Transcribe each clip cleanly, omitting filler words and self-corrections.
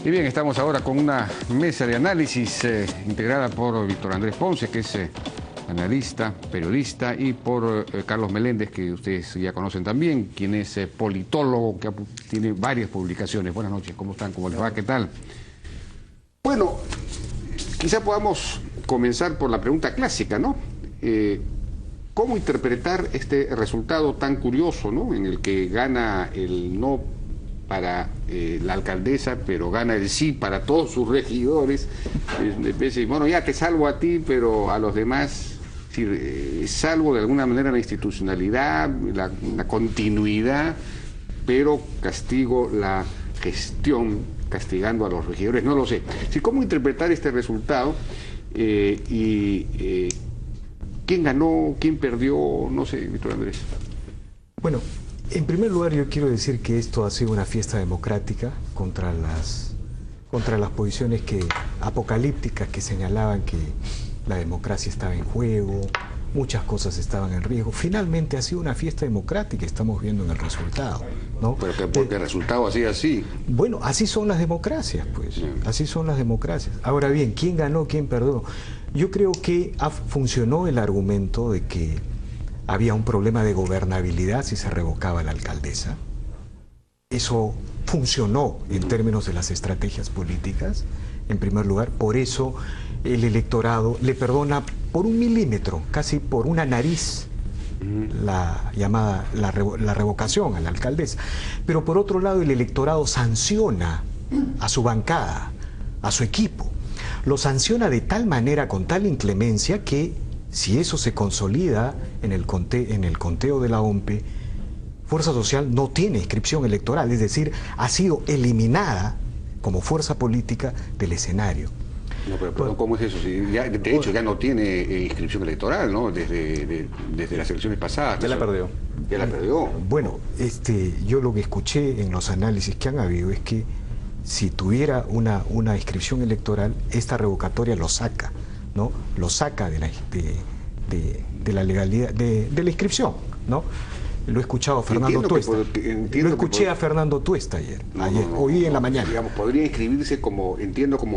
Y bien, estamos ahora con una mesa de análisis integrada por Víctor Andrés Ponce, que es analista, periodista, y por Carlos Meléndez, que ustedes ya conocen también, quien es politólogo, que tiene varias publicaciones. Buenas noches, ¿cómo están? ¿Cómo les va? ¿Qué tal? Bueno, quizá podamos comenzar por la pregunta clásica, ¿no? ¿Cómo interpretar este resultado tan curioso, ¿no? En el que gana el no para la alcaldesa, pero gana el sí para todos sus regidores. Bueno, ya te salvo a ti, pero a los demás, salvo de alguna manera la institucionalidad, la continuidad, pero castigo la gestión, castigando a los regidores. No lo sé. ¿Cómo interpretar este resultado? ¿Quién ganó? ¿Quién perdió? No sé, Víctor Andrés. Bueno, en primer lugar yo quiero decir que esto ha sido una fiesta democrática contra las posiciones apocalípticas que señalaban que la democracia estaba en juego, muchas cosas estaban en riesgo. Finalmente ha sido una fiesta democrática, estamos viendo en el resultado, ¿no? Pero que porque el resultado ha sido así. Bueno, así son las democracias, pues. Así son las democracias. Ahora bien, ¿quién ganó, quién perdió? Yo creo que funcionó el argumento de que había un problema de gobernabilidad si se revocaba la alcaldesa. Eso funcionó en términos de las estrategias políticas, en primer lugar. Por eso el electorado le perdona por un milímetro, casi por una nariz, la revocación a la alcaldesa. Pero por otro lado el electorado sanciona a su bancada, a su equipo. Lo sanciona de tal manera, con tal inclemencia, que si eso se consolida en el conteo de la OMPE, Fuerza Social no tiene inscripción electoral, es decir, ha sido eliminada como fuerza política del escenario. No, pero ¿cómo es eso? Si ya, de hecho, ya no tiene inscripción electoral, ¿no? Desde las elecciones pasadas. Ya la perdió. Ya la perdió. Bueno, yo lo que escuché en los análisis que han habido es que si tuviera una inscripción electoral, esta revocatoria lo saca, ¿no? Lo saca de la legalidad, de la inscripción, ¿no? Lo he escuchado a Fernando Tuesta. Lo escuché a Fernando Tuesta ayer, hoy en la mañana. Digamos, podría inscribirse como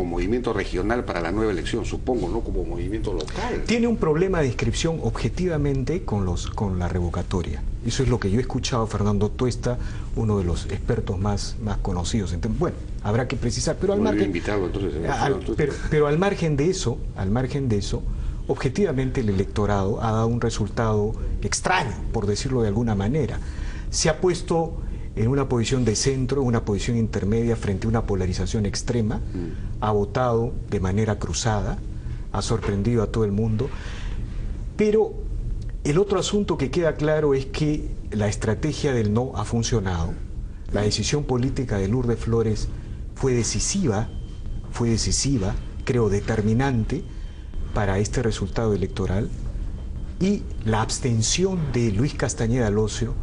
movimiento regional para la nueva elección, supongo, ¿no? Como movimiento local. Tiene un problema de inscripción objetivamente con la revocatoria. Eso es lo que yo he escuchado a Fernando Tuesta, uno de los expertos más conocidos. Entonces, bueno, habrá que precisar, pero al margen, pero al margen de eso, objetivamente el electorado ha dado un resultado extraño, por decirlo de alguna manera. Se ha puesto en una posición de centro, una posición intermedia frente a una polarización extrema, ha votado de manera cruzada, ha sorprendido a todo el mundo, pero el otro asunto que queda claro es que la estrategia del no ha funcionado. La decisión política de Lourdes Flores fue decisiva, creo determinante, para este resultado electoral, y la abstención de Luis Castañeda Locio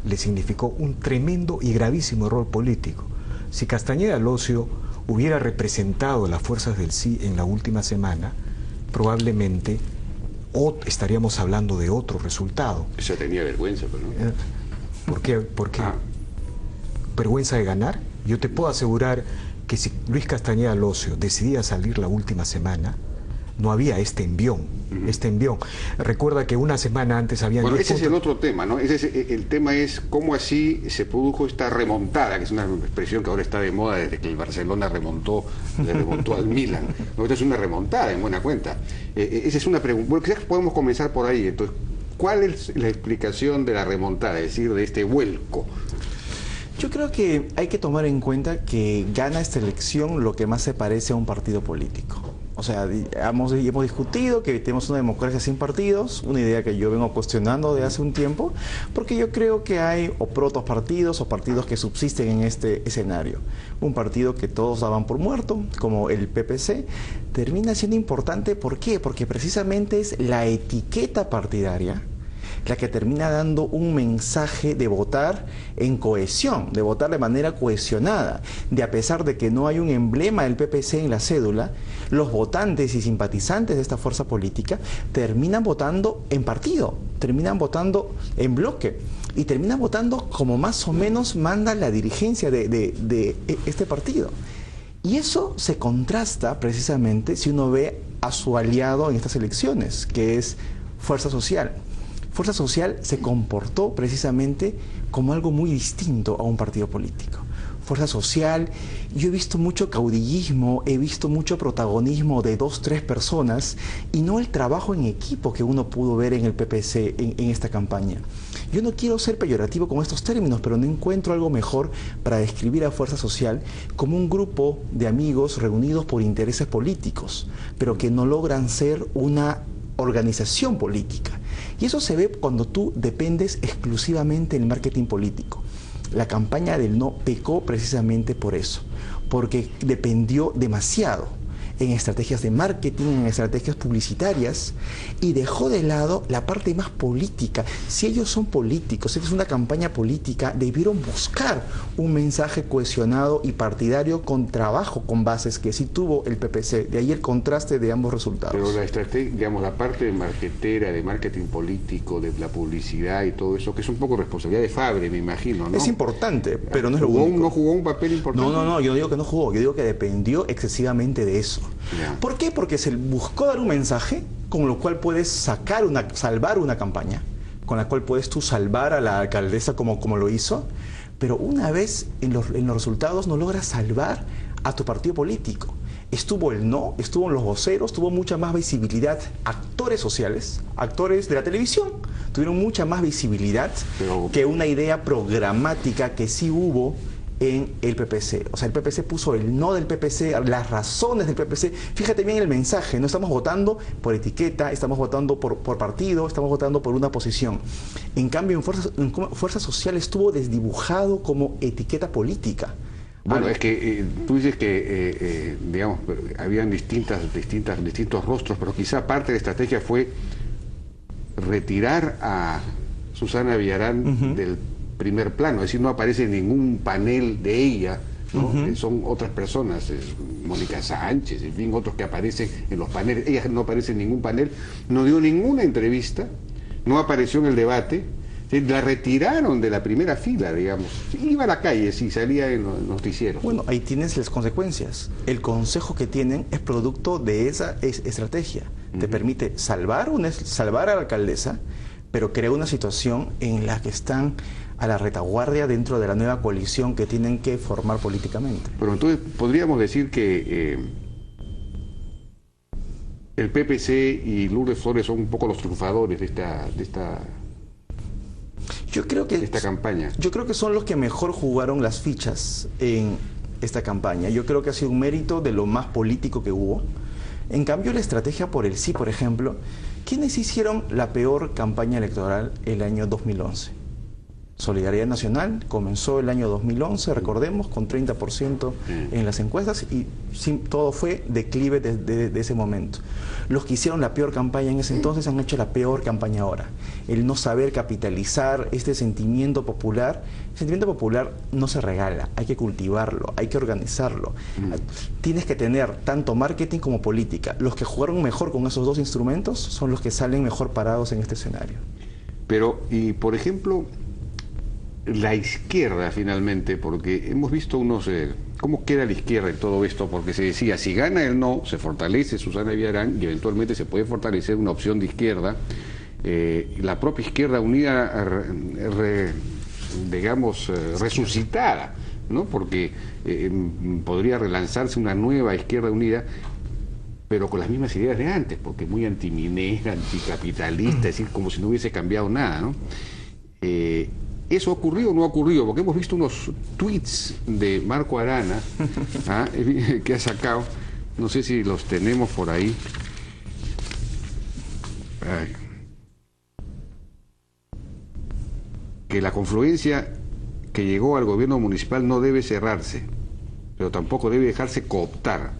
le significó un tremendo y gravísimo error político. Si Castañeda Locio hubiera representado las fuerzas del sí en la última semana, probablemente estaríamos hablando de otro resultado. Ella tenía vergüenza, pero no. ¿Por qué? ¿Por qué? ¿Vergüenza de ganar? Yo te puedo asegurar que si Luis Castañeda Locio decidía salir la última semana, no había este envión. Recuerda que una semana antes habían... Bueno, ese es el otro tema, ¿no? El tema es cómo así se produjo esta remontada, que es una expresión que ahora está de moda desde que el Barcelona le remontó al Milan. ¿No? Esta es una remontada, en buena cuenta. Esa es una pregunta. Bueno, quizás podemos comenzar por ahí. Entonces, ¿cuál es la explicación de la remontada, es decir, de este vuelco? Yo creo que hay que tomar en cuenta que gana esta elección lo que más se parece a un partido político. O sea, hemos discutido que tenemos una democracia sin partidos, una idea que yo vengo cuestionando de hace un tiempo, porque yo creo que hay o protopartidos o partidos que subsisten en este escenario. Un partido que todos daban por muerto, como el PPC, termina siendo importante. ¿Por qué? Porque precisamente es la etiqueta partidaria la que termina dando un mensaje de votar en cohesión, de votar de manera cohesionada, de a pesar de que no hay un emblema del PPC en la cédula, los votantes y simpatizantes de esta fuerza política terminan votando en partido, terminan votando en bloque y terminan votando como más o menos manda la dirigencia de este partido. Y eso se contrasta precisamente si uno ve a su aliado en estas elecciones, que es Fuerza Social. Fuerza Social se comportó precisamente como algo muy distinto a un partido político. Fuerza Social, yo he visto mucho caudillismo, he visto mucho protagonismo de 2, 3 personas y no el trabajo en equipo que uno pudo ver en el PPC en esta campaña. Yo no quiero ser peyorativo con estos términos, pero no encuentro algo mejor para describir a Fuerza Social como un grupo de amigos reunidos por intereses políticos, pero que no logran ser una organización política. Y eso se ve cuando tú dependes exclusivamente del marketing político. La campaña del no pecó precisamente por eso, porque dependió demasiado en estrategias de marketing, en estrategias publicitarias, y dejó de lado la parte más política. Si ellos son políticos, si es una campaña política, debieron buscar un mensaje cohesionado y partidario con trabajo, con bases, que sí tuvo el PPC. De ahí el contraste de ambos resultados. Pero la estrategia, digamos, la parte de marketera, de marketing político, de la publicidad y todo eso, que es un poco responsabilidad de Fabre, me imagino, ¿no? Es importante, pero no es lo único. ¿No jugó un papel importante? No, yo digo que no jugó, yo digo que dependió excesivamente de eso. Ya. ¿Por qué? Porque se buscó dar un mensaje con lo cual puedes salvar una campaña, con la cual puedes tú salvar a la alcaldesa como lo hizo, pero una vez en los resultados no logras salvar a tu partido político. Estuvo el no, estuvo en los voceros, tuvo mucha más visibilidad actores sociales, actores de la televisión, tuvieron mucha más visibilidad que una idea programática que sí hubo en el PPC. O sea, el PPC puso el no del PPC, las razones del PPC. Fíjate bien el mensaje, no estamos votando por etiqueta, estamos votando por partido, estamos votando por una posición. En cambio, en Fuerza Social estuvo desdibujado como etiqueta política. Bueno, es que tú dices que, digamos, habían distintos rostros, pero quizá parte de la estrategia fue retirar a Susana Villarán del primer plano, es decir, no aparece ningún panel de ella, ¿no? Son otras personas, Mónica Sánchez, en fin, otros que aparecen en los paneles. Ella no aparece en ningún panel, no dio ninguna entrevista, no apareció en el debate, la retiraron de la primera fila, digamos. Iba a la calle, sí, salía en los noticieros. Bueno, ahí tienes las consecuencias. El consejo que tienen es producto de esa estrategia. Te permite salvar a la alcaldesa, pero crea una situación en la que están a la retaguardia dentro de la nueva coalición que tienen que formar políticamente. Pero entonces podríamos decir que el PPC y Lourdes Flores son un poco los triunfadores de esta campaña. Yo creo que son los que mejor jugaron las fichas en esta campaña. Yo creo que ha sido un mérito de lo más político que hubo. En cambio, la estrategia por el sí, por ejemplo, ¿quiénes hicieron la peor campaña electoral el año 2011? Solidaridad Nacional comenzó el año 2011, recordemos, con 30% en las encuestas y todo fue declive desde ese momento. Los que hicieron la peor campaña en ese entonces han hecho la peor campaña ahora. El no saber capitalizar este sentimiento popular. El sentimiento popular no se regala, hay que cultivarlo, hay que organizarlo. Tienes que tener tanto marketing como política. Los que jugaron mejor con esos dos instrumentos son los que salen mejor parados en este escenario. Pero, y por ejemplo, la izquierda finalmente, porque hemos visto cómo queda la izquierda en todo esto, porque se decía, si gana el no, se fortalece Susana Villarán y eventualmente se puede fortalecer una opción de izquierda. La propia izquierda unida, resucitada, ¿no? Porque podría relanzarse una nueva izquierda unida, pero con las mismas ideas de antes, porque muy antiminera, anticapitalista, es decir, como si no hubiese cambiado nada, ¿no? ¿Eso ocurrió o no ocurrió? Porque hemos visto unos tweets de Marco Arana que ha sacado, no sé si los tenemos por ahí. Que la confluencia que llegó al gobierno municipal no debe cerrarse, pero tampoco debe dejarse cooptar.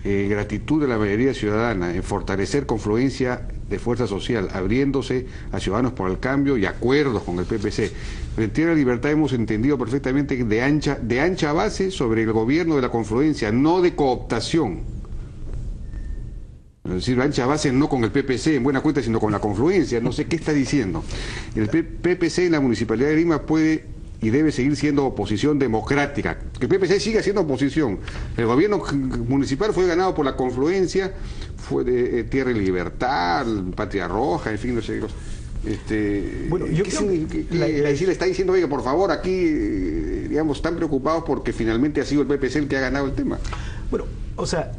Gratitud de la mayoría ciudadana en fortalecer confluencia de Fuerza Social, abriéndose a Ciudadanos por el Cambio y acuerdos con el PPC. Frente a la Libertad hemos entendido perfectamente de ancha base sobre el gobierno de la confluencia, no de cooptación. Es decir, ancha base no con el PPC en buena cuenta, sino con la confluencia. No sé qué está diciendo. El PPC en la Municipalidad de Lima puede y debe seguir siendo oposición democrática. Que el PPC siga siendo oposición. El gobierno municipal fue ganado por la confluencia, fue de Tierra y Libertad, Patria Roja, en fin, no sé. Bueno, yo creo que le está diciendo, oiga, por favor, aquí, digamos, están preocupados porque finalmente ha sido el PPC el que ha ganado el tema. Bueno, o sea,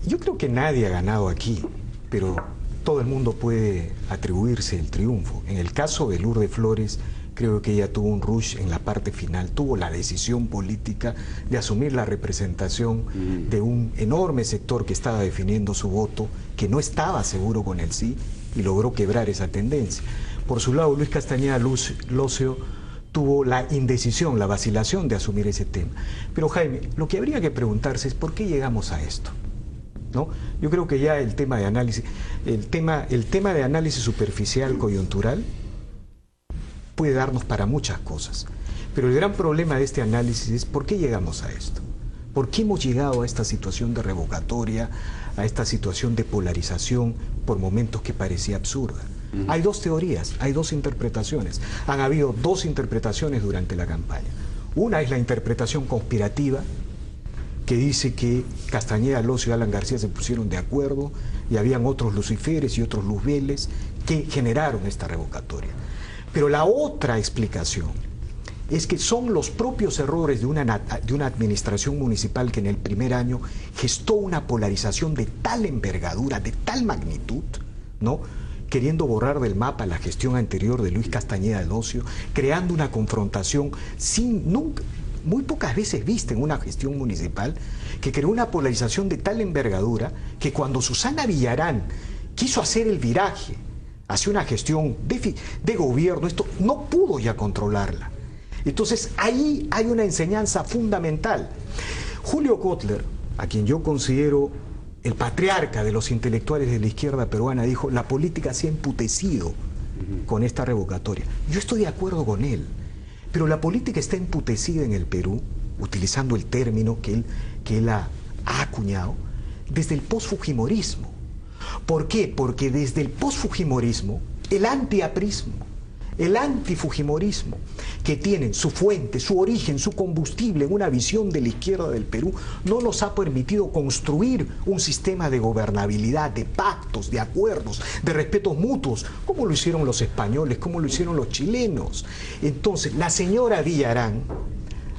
yo creo que nadie ha ganado aquí, pero todo el mundo puede atribuirse el triunfo. En el caso de Lourdes Flores, creo que ella tuvo un rush en la parte final, tuvo la decisión política de asumir la representación de un enorme sector que estaba definiendo su voto, que no estaba seguro con el sí, y logró quebrar esa tendencia. Por su lado, Luis Castañeda Locio tuvo la indecisión, la vacilación de asumir ese tema. Pero Jaime, lo que habría que preguntarse es ¿por qué llegamos a esto? ¿No? Yo creo que ya el tema de análisis, el tema de análisis superficial, coyuntural, puede darnos para muchas cosas. Pero el gran problema de este análisis es ¿por qué llegamos a esto? ¿Por qué hemos llegado a esta situación de revocatoria, a esta situación de polarización por momentos que parecía absurda? Hay dos teorías, hay dos interpretaciones. Han habido dos interpretaciones durante la campaña. Una es la interpretación conspirativa, que dice que Castañeda, Locio y Alan García se pusieron de acuerdo y habían otros luciferes y otros luzbeles que generaron esta revocatoria. Pero la otra explicación es que son los propios errores de una administración municipal que en el primer año gestó una polarización de tal envergadura, de tal magnitud, ¿no?, queriendo borrar del mapa la gestión anterior de Luis Castañeda Locio, creando una confrontación muy pocas veces vista en una gestión municipal, que creó una polarización de tal envergadura que cuando Susana Villarán quiso hacer el viraje hacia una gestión de gobierno, esto no pudo ya controlarla. Entonces ahí hay una enseñanza fundamental. Julio Kotler, a quien yo considero el patriarca de los intelectuales de la izquierda peruana, dijo: la política se ha emputecido con esta revocatoria. Yo estoy de acuerdo con él, pero la política está emputecida en el Perú, utilizando el término que él ha acuñado, desde el post-fujimorismo. ¿Por qué? Porque desde el post-fujimorismo, el antiaprismo, el antifujimorismo, que tienen su fuente, su origen, su combustible en una visión de la izquierda del Perú, no nos ha permitido construir un sistema de gobernabilidad, de pactos, de acuerdos, de respetos mutuos, como lo hicieron los españoles, como lo hicieron los chilenos. Entonces, la señora Villarán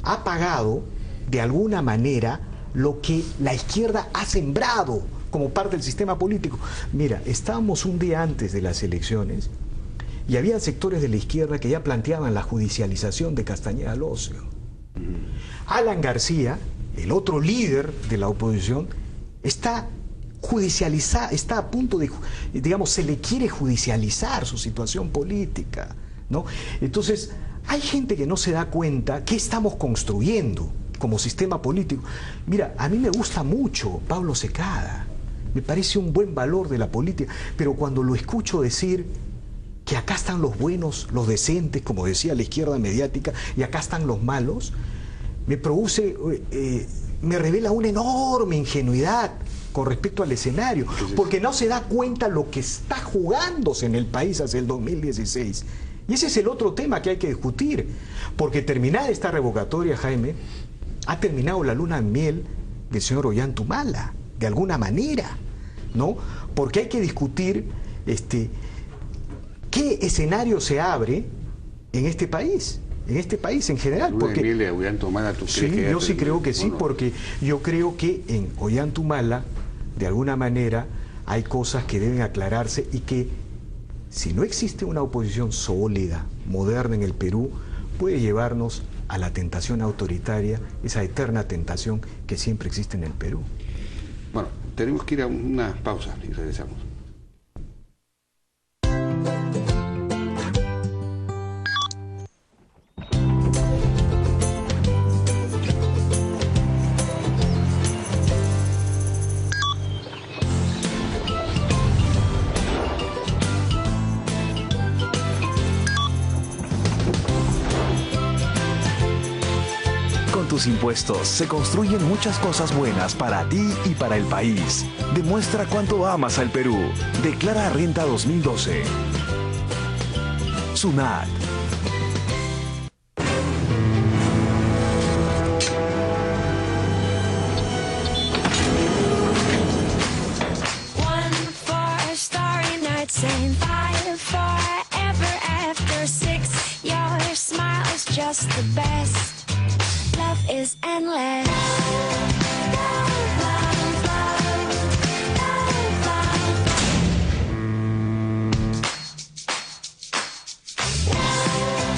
ha pagado, de alguna manera, lo que la izquierda ha sembrado como parte del sistema político. Mira, estábamos un día antes de las elecciones y había sectores de la izquierda que ya planteaban la judicialización de Castañeda Locio. Alan García, el otro líder de la oposición, está a punto de, digamos, se le quiere judicializar su situación política, ¿no? Entonces, hay gente que no se da cuenta qué estamos construyendo como sistema político. Mira, a mí me gusta mucho Pablo Secada, me parece un buen valor de la política, pero cuando lo escucho decir que acá están los buenos, los decentes, como decía la izquierda mediática, y acá están los malos, me revela una enorme ingenuidad con respecto al escenario, porque no se da cuenta lo que está jugándose en el país hacia el 2016. Y ese es el otro tema que hay que discutir, porque terminada esta revocatoria, Jaime, ha terminado la luna de miel del señor Ollanta-Humala, de alguna manera, ¿no? Porque hay que discutir qué escenario se abre en este país en general. Porque de Ollanta-Humala, ¿tú crees que yo sí creo que sí, porque yo creo que en Ollanta-Humala, de alguna manera, hay cosas que deben aclararse y que, si no existe una oposición sólida, moderna en el Perú, puede llevarnos a la tentación autoritaria, esa eterna tentación que siempre existe en el Perú. Bueno, tenemos que ir a una pausa y regresamos. Tus impuestos se construyen muchas cosas buenas para ti y para el país. Demuestra cuánto amas al Perú. Declara Renta 2012. SUNAT. just the best. Love is endless.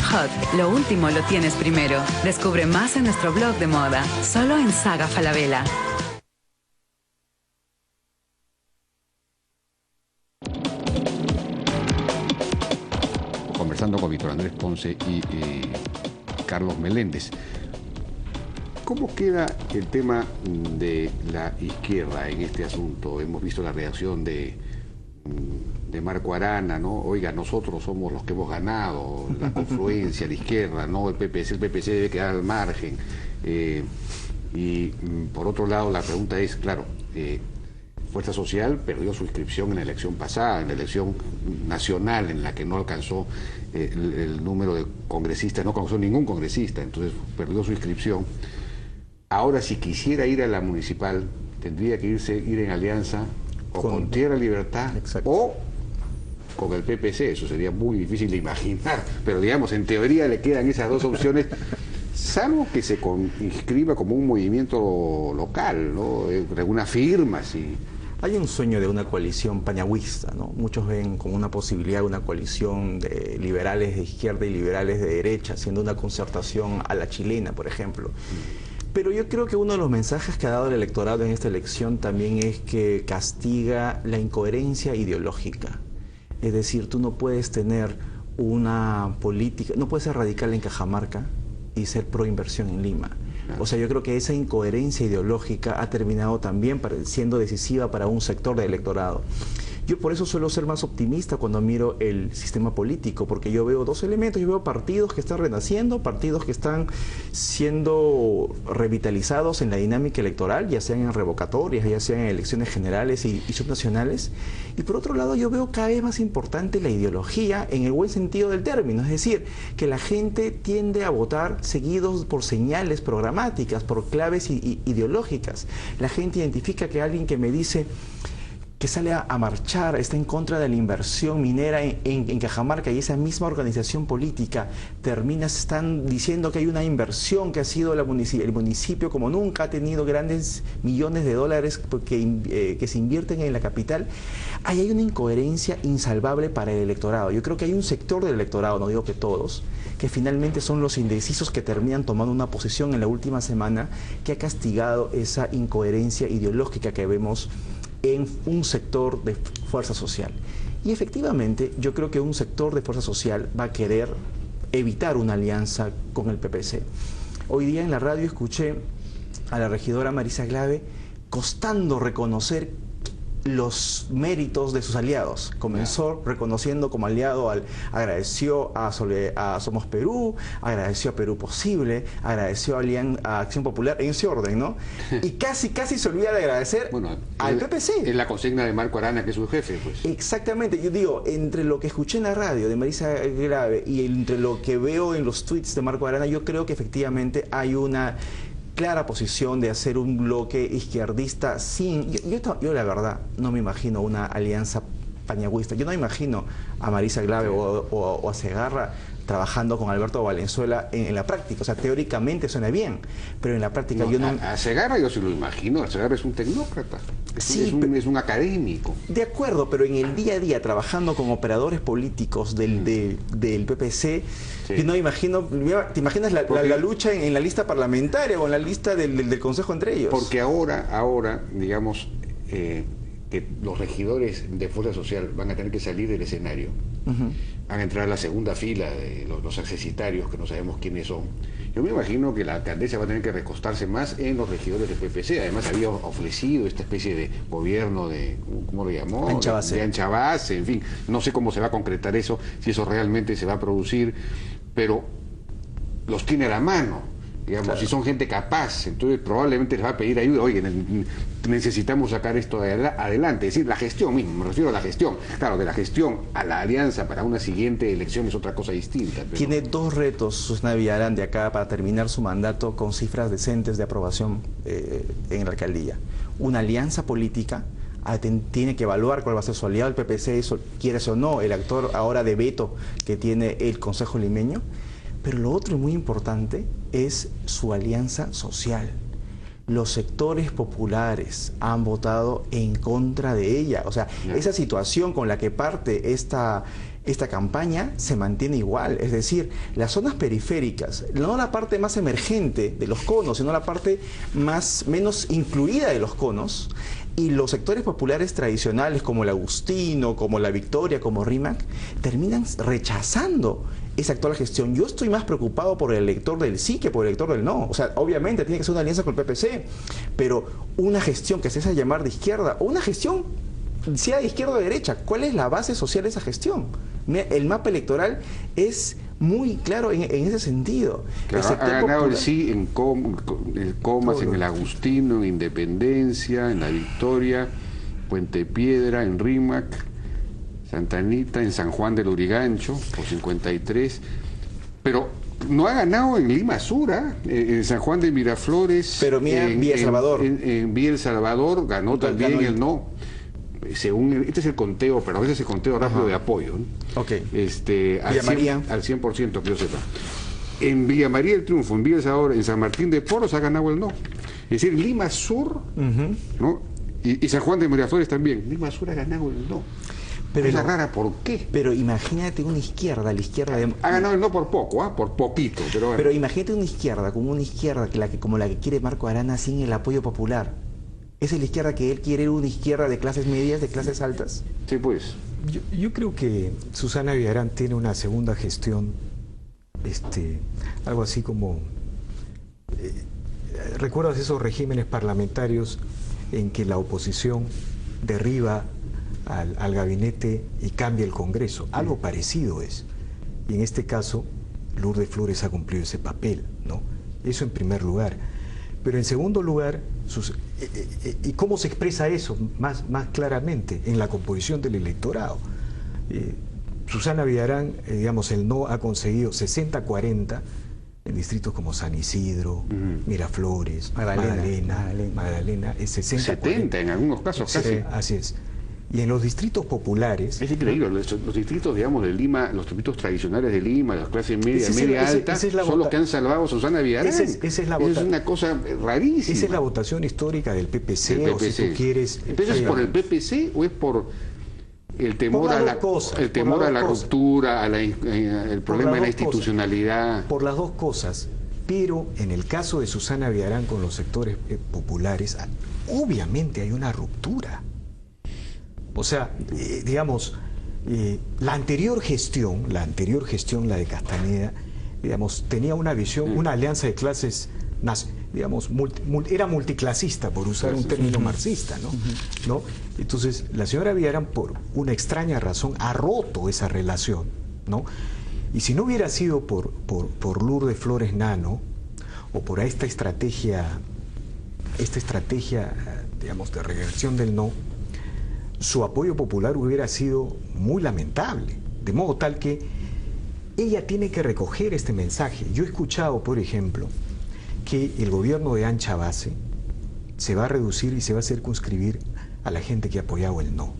Hot, lo último lo tienes primero. Descubre más en nuestro blog de moda, solo en Saga Falabella. Conversando con Víctor Andrés Ponce y Carlos Meléndez. ¿Cómo queda el tema de la izquierda en este asunto? Hemos visto la reacción de Marco Arana, ¿no? Oiga, nosotros somos los que hemos ganado, la confluencia, la izquierda, ¿no? El PPC debe quedar al margen. Por otro lado, la pregunta es, claro, Fuerza Social perdió su inscripción en la elección pasada, en la elección nacional, en la que no alcanzó el número de congresistas, no alcanzó ningún congresista, entonces perdió su inscripción. Ahora, si quisiera ir a la municipal, tendría que ir en alianza o con Tierra Libertad. Exacto. O con el PPC. Eso sería muy difícil de imaginar, pero digamos, en teoría le quedan esas dos opciones, salvo que se inscriba como un movimiento local, ¿no? Algunas firmas y... Hay un sueño de una coalición pañagüista, ¿no? Muchos ven como una posibilidad de una coalición de liberales de izquierda y liberales de derecha, haciendo una concertación a la chilena, por ejemplo. Pero yo creo que uno de los mensajes que ha dado el electorado en esta elección también es que castiga la incoherencia ideológica. Es decir, tú no puedes tener una política, no puedes ser radical en Cajamarca y ser pro inversión en Lima. O sea, yo creo que esa incoherencia ideológica ha terminado también siendo decisiva para un sector del electorado. Yo por eso suelo ser más optimista cuando miro el sistema político, porque yo veo dos elementos. Yo veo partidos que están renaciendo, partidos que están siendo revitalizados en la dinámica electoral, ya sean en revocatorias, ya sean en elecciones generales y subnacionales. Y por otro lado, yo veo cada vez más importante la ideología en el buen sentido del término, es decir, que la gente tiende a votar seguidos por señales programáticas, por claves ideológicas. La gente identifica que alguien que me dice que sale a marchar, está en contra de la inversión minera en Cajamarca, y esa misma organización política están diciendo que hay una inversión que ha sido el municipio como nunca ha tenido grandes millones de dólares que se invierten en la capital. Ahí hay una incoherencia insalvable para el electorado. Yo creo que hay un sector del electorado, no digo que todos, que finalmente son los indecisos que terminan tomando una posición en la última semana, que ha castigado esa incoherencia ideológica que vemos en un sector de Fuerza Social. Y efectivamente, yo creo que un sector de Fuerza Social va a querer evitar una alianza con el PPC. Hoy día en la radio escuché a la regidora Marisa Glave costando reconocer los méritos de sus aliados. Comenzó reconociendo como aliado agradeció a Somos Perú, agradeció a Perú Posible, agradeció a Acción Popular, en ese orden, ¿no? Y casi se olvida de agradecer al PPC. Es la consigna de Marco Arana, que es su jefe, pues. Exactamente. Yo digo, entre lo que escuché en la radio de Marisa Glave y entre lo que veo en los tweets de Marco Arana, yo creo que efectivamente hay una clara posición de hacer un bloque izquierdista sin... Yo la verdad no me imagino una alianza pañagüista. Yo no me imagino a Marisa Glave o a Segarra trabajando con Alberto Valenzuela en la práctica. O sea, teóricamente suena bien, pero en la práctica yo no... A Segarra yo sí lo imagino. Segarra es un tecnócrata, es un académico. De acuerdo, pero en el día a día, trabajando con operadores políticos del PPC, sí. Yo no me imagino... ¿Te imaginas la lucha en la lista parlamentaria o en la lista del Consejo entre ellos? Porque ahora digamos, que los regidores de Fuerza Social van a tener que salir del escenario. Van a entrar a la segunda fila de los accesitarios, que no sabemos quiénes son. Yo me imagino que la alcaldesa va a tener que recostarse más en los regidores del PPC. Además había ofrecido esta especie de gobierno de, ¿cómo lo llamó? De ancha base, en fin. No sé cómo se va a concretar eso, si eso realmente se va a producir, pero los tiene a la mano. Digamos, claro. Si son gente capaz, entonces probablemente les va a pedir ayuda. Oye, necesitamos sacar esto adelante. Es decir, la gestión mismo, me refiero a la gestión. Claro, de la gestión a la alianza para una siguiente elección es otra cosa distinta. Pero... Tiene dos retos Susana Villarán de acá para terminar su mandato con cifras decentes de aprobación en la alcaldía. Una alianza política, tiene que evaluar cuál va a ser su aliado, el PPC, eso quieres o no, el actor ahora de veto que tiene el Consejo Limeño. Pero lo otro muy importante es su alianza social. Los sectores populares han votado en contra de ella. O sea, esa situación con la que parte esta campaña se mantiene igual. Es decir, las zonas periféricas, no la parte más emergente de los conos, sino la parte menos incluida de los conos, y los sectores populares tradicionales como el Agustino, como la Victoria, como Rímac, terminan rechazando esa actual gestión. Yo estoy más preocupado por el elector del sí que por el elector del no. O sea, obviamente tiene que ser una alianza con el PPC, pero una gestión que se hace llamar de izquierda, o una gestión sea de izquierda o de derecha, ¿cuál es la base social de esa gestión? El mapa electoral es muy claro en ese sentido. Claro, ha ganado el sí en Comas, en el Agustino, en Independencia, en la Victoria, Puente Piedra, en Rímac, Santa Anita, en San Juan del Lurigancho, por 53, pero no ha ganado en Lima Sur, en San Juan de Miraflores, pero mira, Villa El Salvador. En Villa El Salvador ganó también el no. Según este es el conteo, pero a veces es el conteo rápido de apoyo, ¿no? Okay. Al 100% que yo sepa. En Villa María el triunfo, en Villa El Salvador, en San Martín de Porres ha ganado el no. Es decir, Lima Sur, ¿no? Y San Juan de Miraflores también. Lima Sur ha ganado el no. Pero es rara, ¿por qué? Pero imagínate una izquierda, la izquierda de... Ha ganado el no por poco, por poquito. Pero imagínate una izquierda, como una izquierda como la que quiere Marco Arana sin el apoyo popular. ¿Es la izquierda que él quiere, una izquierda de clases medias, de clases altas? Sí, pues. Yo creo que Susana Villarán tiene una segunda gestión, algo así como... ¿recuerdas esos regímenes parlamentarios en que la oposición derriba al gabinete y cambia el Congreso? Algo parecido es. Y en este caso, Lourdes Flores ha cumplido ese papel, ¿no? Eso en primer lugar. Pero en segundo lugar, ¿y cómo se expresa eso más claramente? En la composición del electorado. Susana Villarán, digamos, el no ha conseguido 60-40 en distritos como San Isidro, Miraflores, Magdalena, es 60-40. 70 en algunos casos, casi. Así es. Y en los distritos populares... Es increíble, los distritos, digamos, de Lima, los distritos tradicionales de Lima, las clases media alta, son los que han salvado a Susana Villarán. Esa es una cosa rarísima. Esa es la votación histórica del PPC, o si tú quieres... ¿Entonces es por el PPC o es por el temor a la ruptura, el problema de la institucionalidad? Por las dos cosas. Pero en el caso de Susana Villarán con los sectores populares, obviamente hay una ruptura. O sea, digamos, la anterior gestión, la de Castañeda, digamos, tenía una visión, una alianza de clases, digamos, era multiclasista, por usar un término marxista, ¿no? Entonces, la señora Villarán, por una extraña razón, ha roto esa relación, ¿no? Y si no hubiera sido por Lourdes Flores Nano, o por esta estrategia, digamos, de reversión del no, su apoyo popular hubiera sido muy lamentable, de modo tal que ella tiene que recoger este mensaje. Yo he escuchado, por ejemplo, que el gobierno de ancha base se va a reducir y se va a circunscribir a la gente que ha apoyado el no.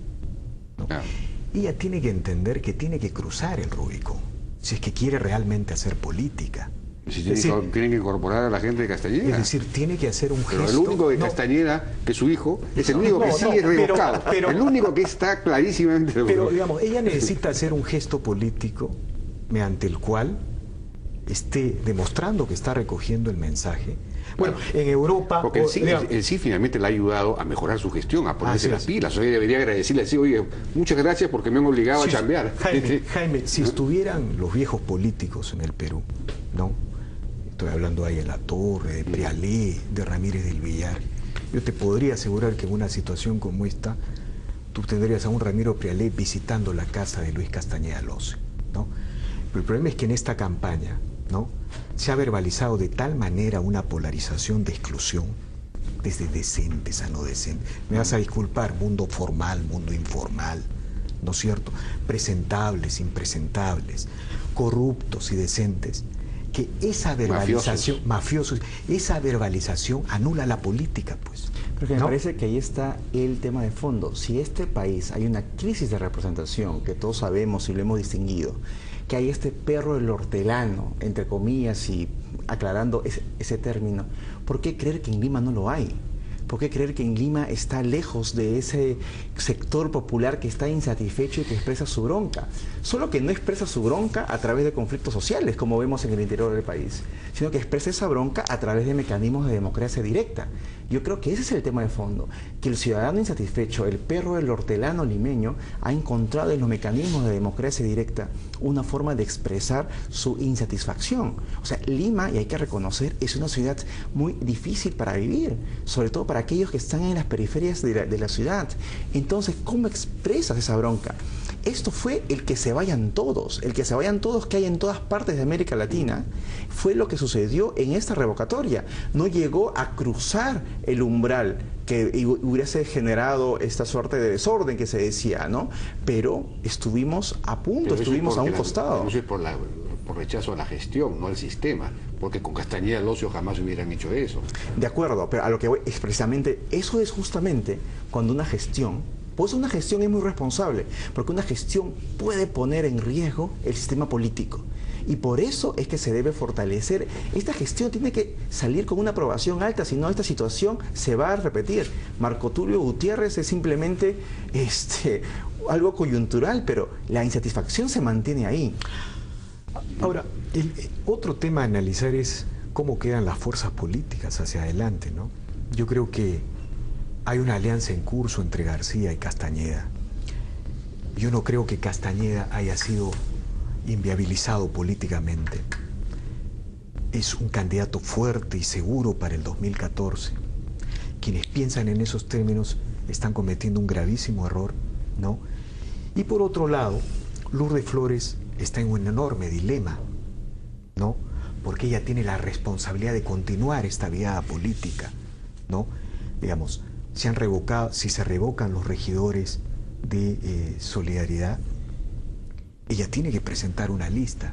Claro. Ella tiene que entender que tiene que cruzar el Rubicón, si es que quiere realmente hacer política. Si tienen que incorporar a la gente de Castañeda. Es decir, tiene que hacer un gesto. Pero el único de Castañeda, que es su hijo, es el único que sigue revocado. El único que está clarísimamente revocado. Pero, digamos, ella necesita hacer un gesto político mediante el cual esté demostrando que está recogiendo el mensaje. Bueno, en Europa... Porque el sí finalmente le ha ayudado a mejorar su gestión, a ponerse las pilas. O sea, debería agradecerle así, oye, muchas gracias porque me han obligado a chambear. Jaime, si estuvieran los viejos políticos en el Perú, ¿no? Estoy hablando ahí de La Torre, de Prialé, de Ramírez del Villar. Yo te podría asegurar que en una situación como esta, tú tendrías a un Ramiro Prialé visitando la casa de Luis Castañeda Loce, ¿no? Pero el problema es que en esta campaña, ¿no?, se ha verbalizado de tal manera una polarización de exclusión, desde decentes a no decentes. Me vas a disculpar, mundo formal, mundo informal, ¿no es cierto? Presentables, impresentables, corruptos y decentes. Que esa verbalización, mafiosos, esa verbalización anula la política, pues. Porque me parece que ahí está el tema de fondo. Si este país hay una crisis de representación, que todos sabemos y lo hemos distinguido, que hay este perro del hortelano, entre comillas, y aclarando ese término, ¿por qué creer que en Lima no lo hay? ¿Por qué creer que en Lima está lejos de ese sector popular que está insatisfecho y que expresa su bronca? Solo que no expresa su bronca a través de conflictos sociales, como vemos en el interior del país, sino que expresa esa bronca a través de mecanismos de democracia directa. Yo creo que ese es el tema de fondo, que el ciudadano insatisfecho, el perro del hortelano limeño, ha encontrado en los mecanismos de democracia directa una forma de expresar su insatisfacción. O sea, Lima, y hay que reconocer, es una ciudad muy difícil para vivir, sobre todo para aquellos que están en las periferias de la ciudad. Entonces, ¿cómo expresas esa bronca? Esto fue el que se vayan todos que hay en todas partes de América Latina, fue lo que sucedió en esta revocatoria. No llegó a cruzar el umbral que hubiese generado esta suerte de desorden que se decía, ¿no? Pero estuvimos a punto, estuvimos a un costado. Eso es por rechazo a la gestión, no al sistema, porque con Castañeda Locio jamás hubieran hecho eso. De acuerdo, pero a lo que voy es precisamente, eso es justamente cuando una gestión, pues una gestión es muy responsable, porque una gestión puede poner en riesgo el sistema político. Y por eso es que se debe fortalecer. Esta gestión tiene que salir con una aprobación alta, si no esta situación se va a repetir. Marco Tulio Gutiérrez es simplemente algo coyuntural, pero la insatisfacción se mantiene ahí. Ahora, otro tema a analizar es cómo quedan las fuerzas políticas hacia adelante, ¿no? Yo creo que hay una alianza en curso entre García y Castañeda. Yo no creo que Castañeda haya sido inviabilizado políticamente. Es un candidato fuerte y seguro para el 2014. Quienes piensan en esos términos están cometiendo un gravísimo error, ¿no? Y por otro lado, Lourdes Flores está en un enorme dilema, ¿no? Porque ella tiene la responsabilidad de continuar esta viada política, ¿no? Digamos, si se revocan los regidores de Solidaridad, ella tiene que presentar una lista,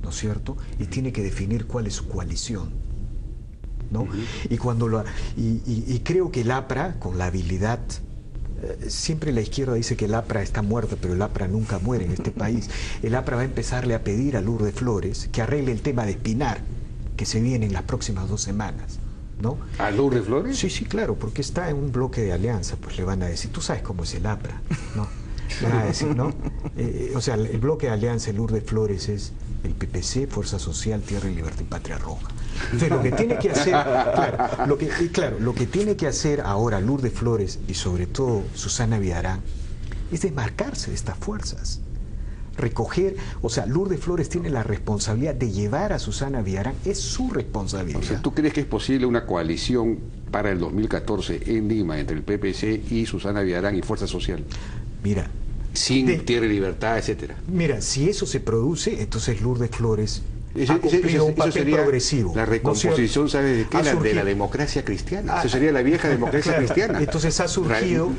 ¿no es cierto? Y tiene que definir cuál es su coalición, ¿no? Y creo que el APRA, con la habilidad, siempre la izquierda dice que el APRA está muerto, pero el APRA nunca muere en este país. El APRA va a empezarle a pedir a Lourdes Flores que arregle el tema de Espinar, que se viene en las próximas 2 semanas, ¿no? ¿A Lourdes Flores? Sí, sí, claro, porque está en un bloque de alianza, pues le van a decir, tú sabes cómo es el APRA, ¿no? Le van a decir, ¿no? O sea, el bloque de alianza de Lourdes Flores es el PPC, Fuerza Social, Tierra y Libertad y Patria Roja. Entonces, lo que tiene que hacer, lo que tiene que hacer ahora Lourdes Flores y sobre todo Susana Villarán es desmarcarse de estas fuerzas. Recoger, o sea, Lourdes Flores tiene la responsabilidad de llevar a Susana Villarán, es su responsabilidad. O sea, ¿tú crees que es posible una coalición para el 2014 en Lima entre el PPC y Susana Villarán y Fuerza Social? Mira, sin Tierra y Libertad, etcétera. Mira, si eso se produce, entonces Lourdes Flores ha cumplido un papel progresivo. La recomposición, ¿sabes de qué? De la democracia cristiana. Eso sería la vieja democracia cristiana. Entonces ha surgido...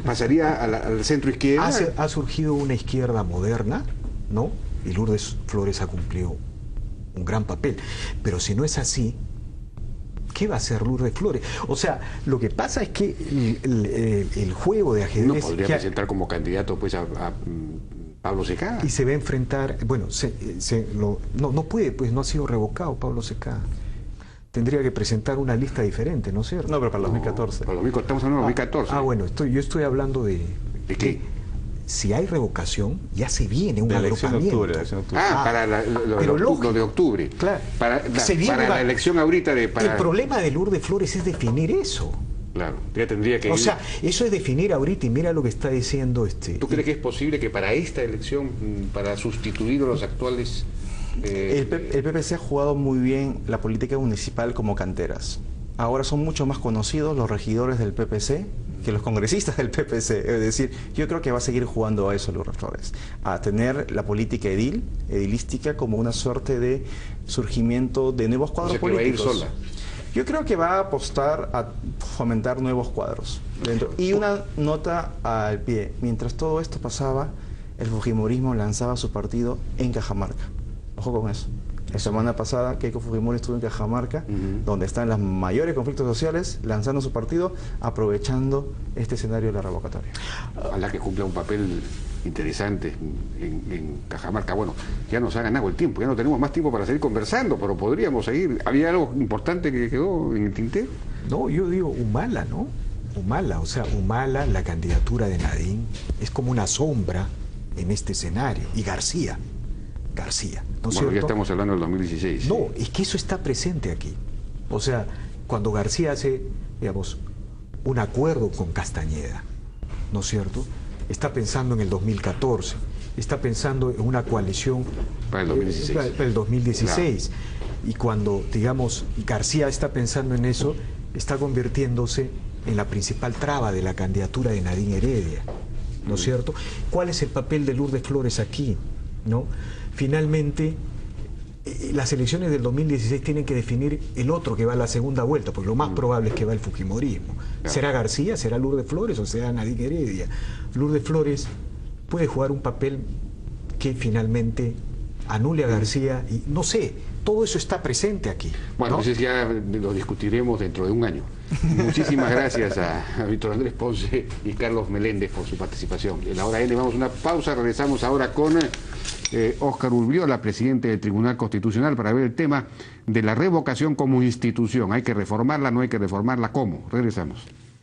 pasaría al centro izquierda. Ha surgido una izquierda moderna, ¿no? Y Lourdes Flores ha cumplido un gran papel. Pero si no es así, ¿qué va a hacer Lourdes Flores? O sea, lo que pasa es que el juego de ajedrez... No podría presentar como candidato pues a Pablo Secada. Y se va a enfrentar... Bueno, no puede, pues no ha sido revocado Pablo Secada. Tendría que presentar una lista diferente, ¿no es cierto? No, pero para el 2014. Para estamos hablando de 2014. Bueno, yo estoy hablando de... ¿De qué? Si hay revocación, ya se viene un agrupamiento. Para lo de octubre. Claro. Para la elección ahorita El problema de Lourdes Flores es definir eso. Claro, ya tendría que... O sea, eso es definir ahorita, y mira lo que está diciendo ¿Tú crees que es posible que para esta elección, para sustituir a los actuales... El PPC ha jugado muy bien la política municipal como canteras. Ahora son mucho más conocidos los regidores del PPC que los congresistas del PPC. Es decir, yo creo que va a seguir jugando a eso Lourdes Flores, a tener la política edilística como una suerte de surgimiento de nuevos cuadros políticos. Que va a ir sola. Yo creo que va a apostar a fomentar nuevos cuadros dentro. Y una nota al pie, mientras todo esto pasaba, el fujimorismo lanzaba su partido en Cajamarca. Ojo con eso. La semana pasada Keiko Fujimori estuvo en Cajamarca, donde están los mayores conflictos sociales, lanzando su partido, aprovechando este escenario de la revocatoria. Ojalá que cumpla un papel interesantes en Cajamarca. Bueno, ya nos ha ganado el tiempo, ya no tenemos más tiempo para seguir conversando, pero podríamos seguir. ¿Había algo importante que quedó en el tintero? No, yo digo Humala, ¿no? Humala, o sea, Humala, la candidatura de Nadine, es como una sombra en este escenario. Y García, ¿no es Bueno, cierto? ya estamos hablando del 2016. No, sí. es que eso está presente aquí. O sea, cuando García hace, digamos, un acuerdo con Castañeda, ¿no es cierto? Está pensando en el 2014, está pensando en una coalición Para el 2016. para el 2016. Y cuando, digamos, García está pensando en eso, está convirtiéndose en la principal traba de la candidatura de Nadine Heredia, ¿no es cierto? ¿Cuál es el papel de Lourdes Flores aquí? ¿No? Finalmente, las elecciones del 2016 tienen que definir el otro que va a la segunda vuelta, porque lo más probable es que va el fujimorismo. ¿Será García, será Lourdes Flores o será Nadine Heredia? Lourdes Flores puede jugar un papel que finalmente anule a García y no sé, todo eso está presente aquí. Bueno, ¿no? entonces ya lo discutiremos dentro de un año. Muchísimas gracias a Víctor Andrés Ponce y Carlos Meléndez por su participación. En la hora N vamos a una pausa, regresamos ahora con Óscar Urbiola, presidente del Tribunal Constitucional, para ver el tema de la revocación como institución. ¿Hay que reformarla, no hay que reformarla? ¿Cómo? Regresamos.